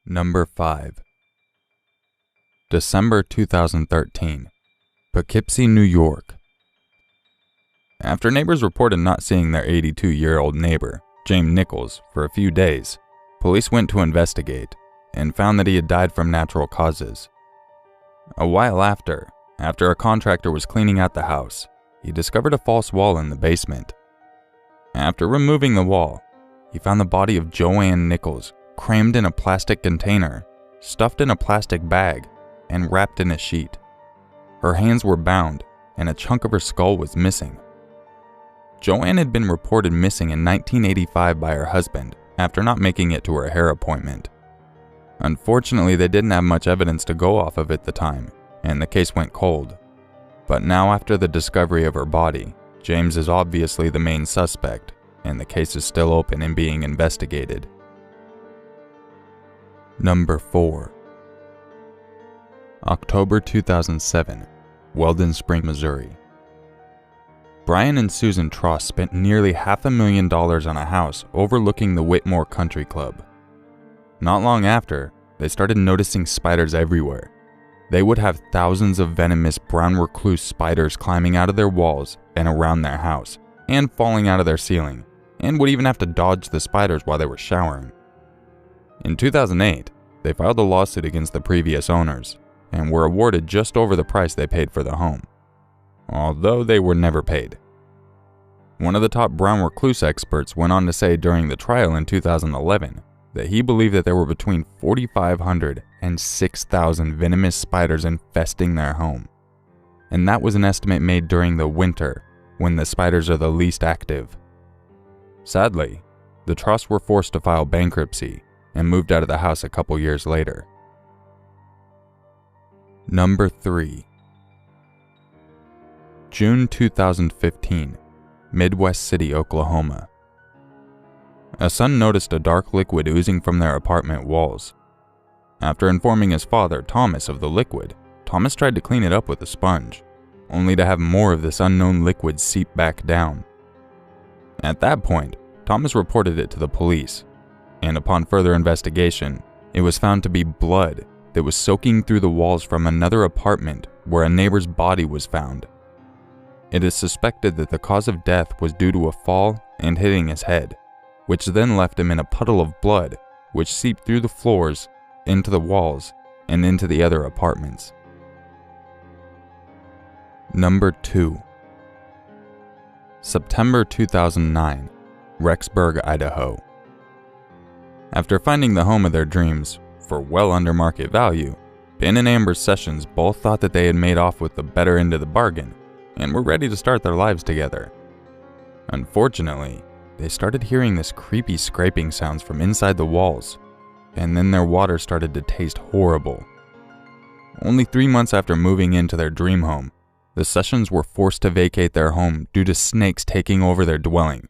Number 5. December 2013, Poughkeepsie, New York. After neighbors reported not seeing their 82-year-old neighbor, James Nichols, for a few days, police went to investigate and found that he had died from natural causes. A while after a contractor was cleaning out the house, he discovered a false wall in the basement. After removing the wall, he found the body of Joanne Nichols crammed in a plastic container, stuffed in a plastic bag, and wrapped in a sheet. Her hands were bound, and a chunk of her skull was missing. Joanne had been reported missing in 1985 by her husband after not making it to her hair appointment. Unfortunately, they didn't have much evidence to go off of at the time, and the case went cold. But now, after the discovery of her body, James is obviously the main suspect, and the case is still open and being investigated. Number 4. October 2007, Weldon Spring, Missouri. Brian and Susan Tross spent nearly $500,000 on a house overlooking the Whitmore Country Club. Not long after, they started noticing spiders everywhere. They would have thousands of venomous brown recluse spiders climbing out of their walls and around their house, and falling out of their ceiling, and would even have to dodge the spiders while they were showering. In 2008, they filed a lawsuit against the previous owners, and were awarded just over the price they paid for the home, although they were never paid. One of the top brown recluse experts went on to say during the trial in 2011 that he believed that there were between 4,500 and 6,000 venomous spiders infesting their home. And that was an estimate made during the winter, when the spiders are the least active. Sadly, the Tross were forced to file bankruptcy and moved out of the house a couple years later. Number 3. June 2015, Midwest City, Oklahoma. A son noticed a dark liquid oozing from their apartment walls. After informing his father, Thomas, of the liquid, Thomas tried to clean it up with a sponge, only to have more of this unknown liquid seep back down. At that point, Thomas reported it to the police, and upon further investigation, it was found to be blood that was soaking through the walls from another apartment where a neighbor's body was found. It is suspected that the cause of death was due to a fall and hitting his head, which then left him in a puddle of blood, which seeped through the floors, into the walls, and into the other apartments. Number 2. September 2009, Rexburg, Idaho. After finding the home of their dreams, for well under market value, Ben and Amber Sessions both thought that they had made off with the better end of the bargain, and were ready to start their lives together. Unfortunately, they started hearing this creepy scraping sounds from inside the walls, and then their water started to taste horrible. Only 3 months after moving into their dream home, the Sessions were forced to vacate their home due to snakes taking over their dwelling.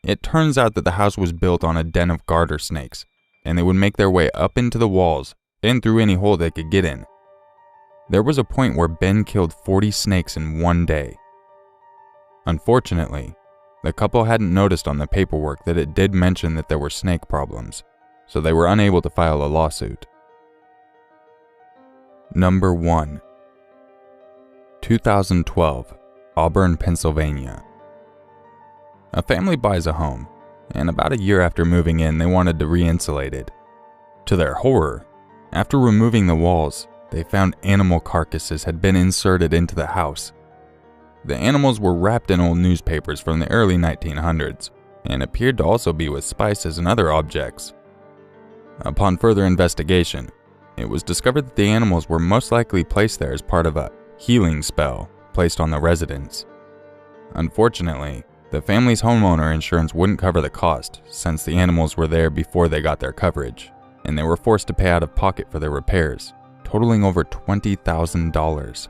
It turns out that the house was built on a den of garter snakes, and they would make their way up into the walls and through any hole they could get in. There was a point where Ben killed 40 snakes in one day. Unfortunately, the couple hadn't noticed on the paperwork that it did mention that there were snake problems, so they were unable to file a lawsuit. Number 1. 2012, Auburn, Pennsylvania. A family buys a home, and about a year after moving in, they wanted to re-insulate it. To their horror, after removing the walls, they found animal carcasses had been inserted into the house. The animals were wrapped in old newspapers from the early 1900s, and appeared to also be with spices and other objects. Upon further investigation, it was discovered that the animals were most likely placed there as part of a healing spell placed on the residents. Unfortunately, the family's homeowner insurance wouldn't cover the cost since the animals were there before they got their coverage, and they were forced to pay out of pocket for their repairs, totaling over $20,000.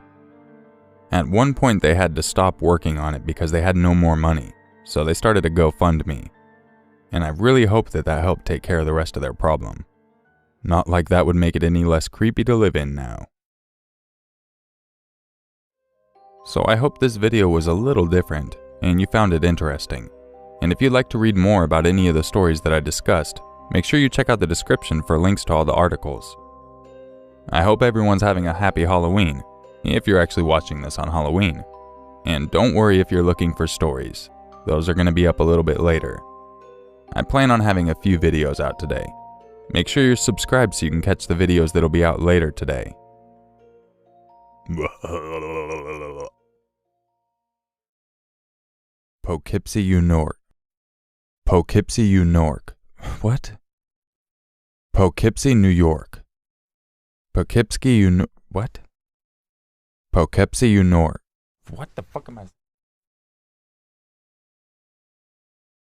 At one point they had to stop working on it because they had no more money, so they started a GoFundMe. And I really hope that helped take care of the rest of their problem. Not like that would make it any less creepy to live in now. So I hope this video was a little different, and you found it interesting. And if you'd like to read more about any of the stories that I discussed, Make sure you check out the description for links to all the articles. I hope everyone's having a happy Halloween, if you're actually watching this on Halloween. And don't worry if you're looking for stories. Those are going to be up a little bit later. I plan on having a few videos out today. Make sure you're subscribed so you can catch the videos that'll be out later today. Poughkeepsie, New York. What? Poughkeepsie, New York. Poughkeepsie, What? Poughkeepsie, New York. What the fuck am I...